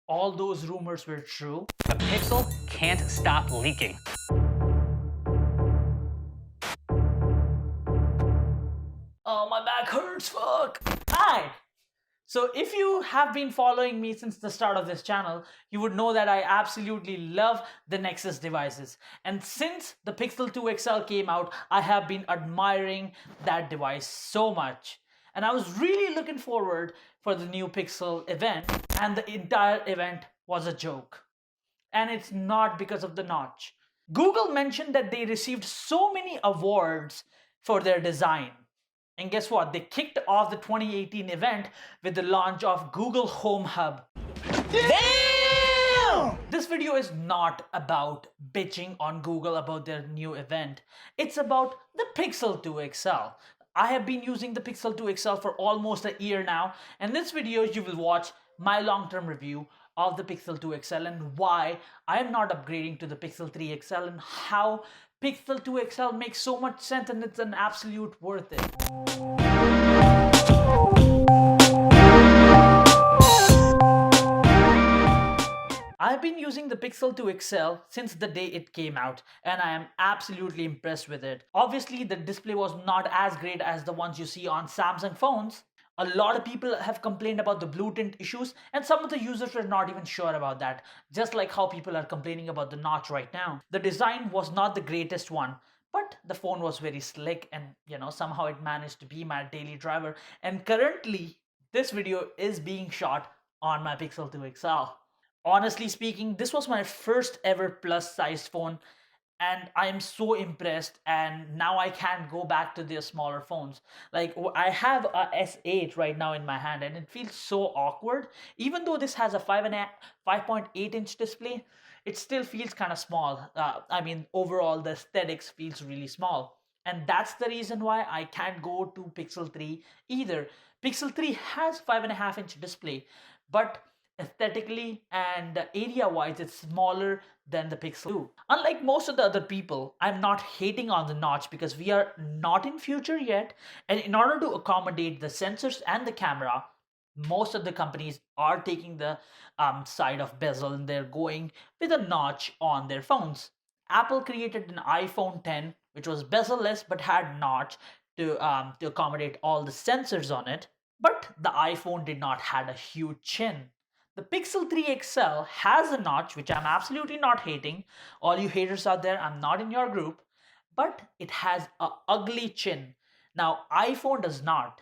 all those rumors were true. The Pixel can't stop leaking. Oh, my back hurts, fuck. Hi! So if you have been following me since the start of this channel, you would know that I absolutely love the Nexus devices. And since the Pixel 2 XL came out, I have been admiring that device so much. And I was really looking forward for the new Pixel event, and the entire event was a joke. And it's not because of the notch. Google mentioned that they received so many awards for their design. And guess what? They kicked off the 2018 event with the launch of Google Home Hub. Damn! This video is not about bitching on Google about their new event. It's about the Pixel 2 XL. I have been using the Pixel 2 XL for almost a year now, and in this video you will watch my long-term review of the Pixel 2 XL and why I am not upgrading to the Pixel 3 XL and how Pixel 2 XL makes so much sense and it's an absolute worth it. I've been using the Pixel 2 XL since the day it came out, and I am absolutely impressed with it. Obviously, the display was not as great as the ones you see on Samsung phones. A lot of people have complained about the blue tint issues, and some of the users were not even sure about that, just like how people are complaining about the notch right now. The design was not the greatest one, but the phone was very slick, and somehow it managed to be my daily driver. And currently, this video is being shot on my Pixel 2 XL. Honestly speaking, this was my first ever plus sized phone, and I am so impressed. And now I can't go back to their smaller phones. Like, I have a S8 right now in my hand, and it feels so awkward. Even though this has a 5.8-inch display, it still feels kind of small. I mean, overall, the aesthetics feels really small. And that's the reason why I can't go to Pixel 3 either. Pixel 3 has 5.5-inch display, but aesthetically and area wise it's smaller than the Pixel 2. Unlike most of the other people, I'm not hating on the notch because we are not in future yet, and in order to accommodate the sensors and the camera, most of the companies are taking the side of bezel and they're going with a notch on their phones. Apple created an iPhone 10 which was bezel-less but had notch to accommodate all the sensors on it, but the iPhone did not had a huge chin. The Pixel 3 XL has a notch, which I'm absolutely not hating. All you haters out there, I'm not in your group. But it has a ugly chin. Now, iPhone does not.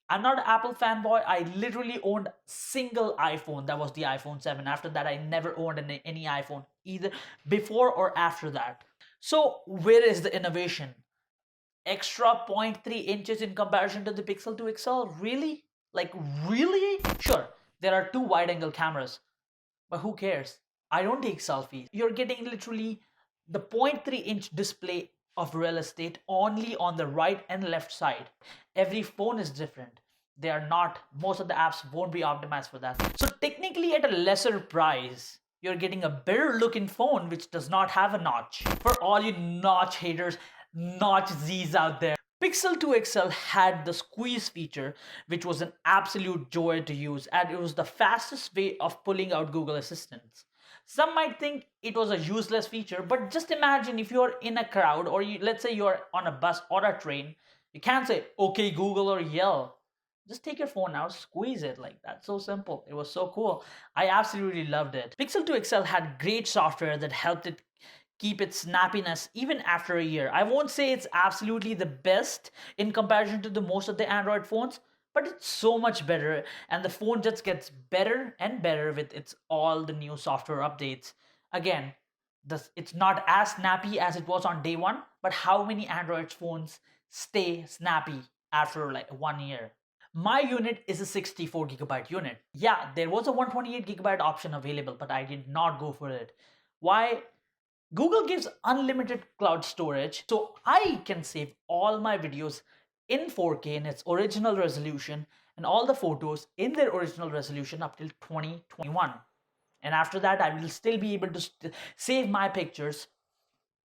I'm not an Apple fanboy. I literally owned single iPhone. That was the iPhone 7. After that, I never owned any iPhone, either before or after that. So, where is the innovation? Extra 0.3 inches in comparison to the Pixel 2 XL? Really? Like, really? Sure, there are two wide angle cameras, but who cares? I don't take selfies. You're getting literally the 0.3-inch display of real estate only on the right and left side. Every phone is different. They are not, most of the apps won't be optimized for that. So technically at a lesser price, you're getting a better looking phone which does not have a notch. For all you notch haters, notch Z's out there, Pixel 2 XL had the squeeze feature, which was an absolute joy to use, and it was the fastest way of pulling out Google Assistants. Some might think it was a useless feature, but just imagine if you're in a crowd, or let's say you're on a bus or a train, you can't say, okay, Google, or yell. Just take your phone out, squeeze it like that. So simple. It was so cool. I absolutely loved it. Pixel 2 XL had great software that helped it keep its snappiness even after a year. I won't say it's absolutely the best in comparison to the most of the Android phones, but it's so much better, and the phone just gets better and better with its all the new software updates. Again, it's not as snappy as it was on day one, but how many Android phones stay snappy after like 1 year? My unit is a 64 GB unit. Yeah, there was a 128 GB option available, but I did not go for it. Why? Google gives unlimited cloud storage, so I can save all my videos in 4K in its original resolution and all the photos in their original resolution up till 2021. And after that, I will still be able to save my pictures,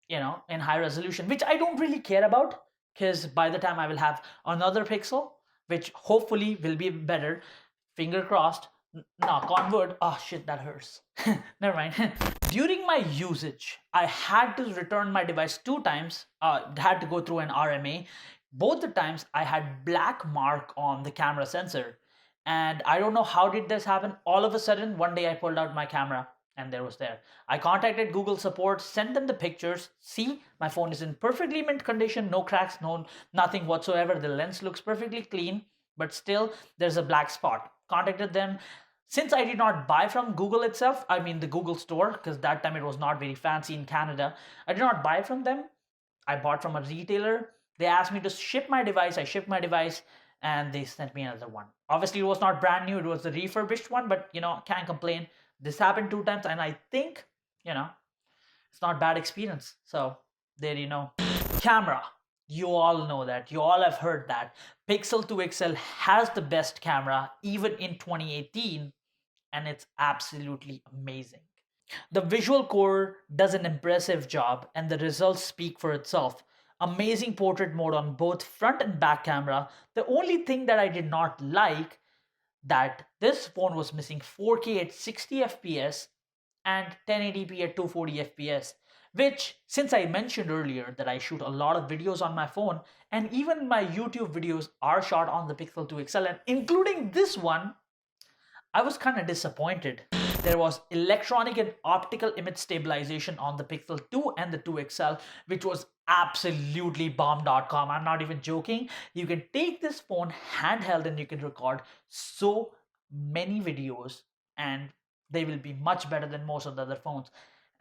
in high resolution, which I don't really care about, because by the time I will have another Pixel, which hopefully will be better, finger crossed, No, convert. Oh shit, that hurts. Never mind. During my usage, I had to return my device two times. Had to go through an RMA. Both the times I had black mark on the camera sensor, and I don't know how did this happen. All of a sudden, one day I pulled out my camera, and there was there. I contacted Google support, sent them the pictures. See, my phone is in perfectly mint condition, no cracks, no nothing whatsoever. The lens looks perfectly clean, but still there's a black spot. Contacted them. Since I did not buy from Google itself, I mean the Google store, because that time it was not very fancy in Canada, I did not buy from them. I bought from a retailer. They asked me to ship my device. I shipped my device and they sent me another one. Obviously, it was not brand new, it was the refurbished one, but can't complain. This happened two times, and I think, you know, it's not bad experience. So, there. Camera. You all know that. You all have heard that. Pixel 2 XL has the best camera, even in 2018, and it's absolutely amazing. The visual core does an impressive job, and the results speak for itself. Amazing portrait mode on both front and back camera. The only thing that I did not like that this phone was missing 4K at 60 FPS and 1080p at 240 FPS, which, since I mentioned earlier that I shoot a lot of videos on my phone, and even my YouTube videos are shot on the Pixel 2 XL, and including this one, I was kind of disappointed. There was electronic and optical image stabilization on the Pixel 2 and the 2 XL, which was absolutely bomb.com. I'm not even joking. You can take this phone handheld and you can record so many videos, and they will be much better than most of the other phones.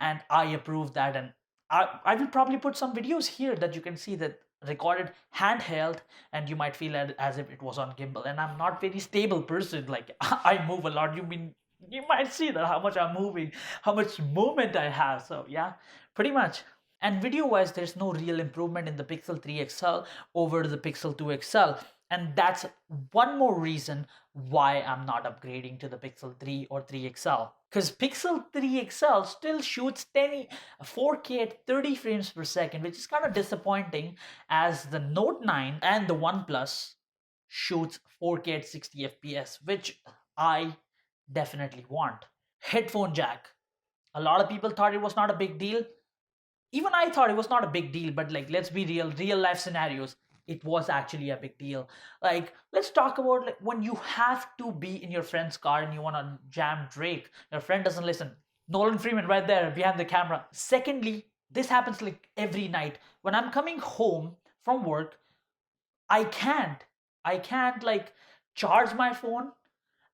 And I approve that. And I will probably put some videos here that you can see that recorded handheld, and you might feel as if it was on gimbal. And I'm not very stable person, like I move a lot. You might see that how much I'm moving, how much movement I have. So yeah, pretty much. And video wise, there's no real improvement in the Pixel 3 XL over the Pixel 2 XL. And that's one more reason why I'm not upgrading to the Pixel 3 or 3 XL. Because Pixel 3 XL still shoots 4K at 30 frames per second, which is kind of disappointing, as the Note 9 and the OnePlus shoots 4K at 60 FPS, which I definitely want. Headphone jack. A lot of people thought it was not a big deal. Even I thought it was not a big deal, but like, let's be real life scenarios, it was actually a big deal. Like, let's talk about, like, when you have to be in your friend's car and you want to jam Drake, your friend doesn't listen. Nolan Freeman right there behind the camera. Secondly, this happens like every night when I'm coming home from work. I can't i can't like charge my phone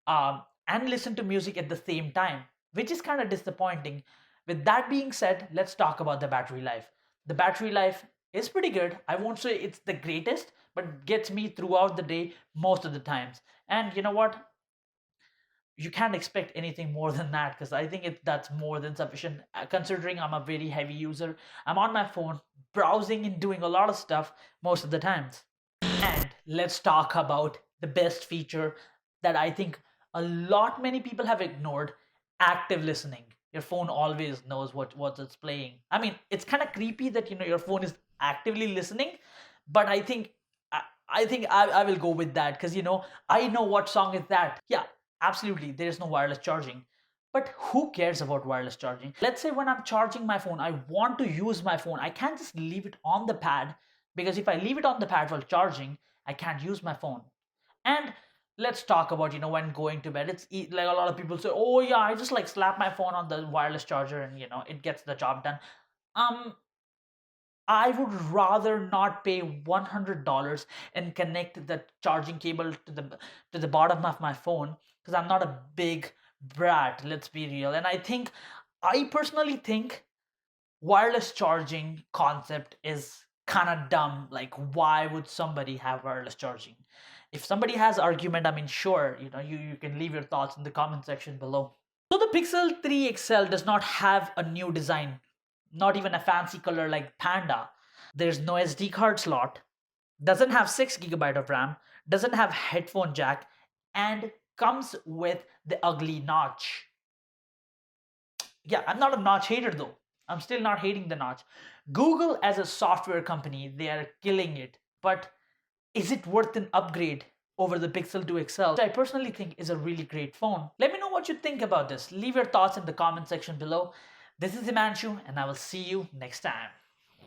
and listen to music at the same time, which is kind of disappointing. With that being said, let's talk about the battery life. The battery life is pretty good. I won't say it's the greatest, but gets me throughout the day most of the times. And you know what? You can't expect anything more than that, because I think that's more than sufficient, considering I'm a very heavy user. I'm on my phone browsing and doing a lot of stuff most of the times. And let's talk about the best feature that I think a lot many people have ignored: active listening. Your phone always knows what it's playing. I mean, it's kind of creepy that your phone is actively listening, but I think I will go with that, because I know what song is that. Yeah, absolutely. There is no wireless charging. But who cares about wireless charging? Let's say when I'm charging my phone, I want to use my phone. I can't just leave it on the pad, because if I leave it on the pad while charging, I can't use my phone. And let's talk about, when going to bed. Like, a lot of people say, oh yeah, I just like slap my phone on the wireless charger and it gets the job done. Um, I would rather not pay $100 and connect the charging cable to the bottom of my phone, because I'm not a big brat, let's be real. And I personally think wireless charging concept is kind of dumb. Like, why would somebody have wireless charging? If somebody has argument, I mean, sure, you can leave your thoughts in the comment section below. So the Pixel 3 XL does not have a new design, not even a fancy color like Panda. There's no SD card slot, doesn't have 6 GB of RAM, doesn't have headphone jack, and comes with the ugly notch. Yeah, I'm not a notch hater though. I'm still not hating the notch. Google, as a software company, they are killing it. But is it worth an upgrade? over the Pixel 2 XL, which I personally think is a really great phone. Let me know what you think about this. Leave your thoughts in the comment section below. This is Himanshu, and I will see you next time.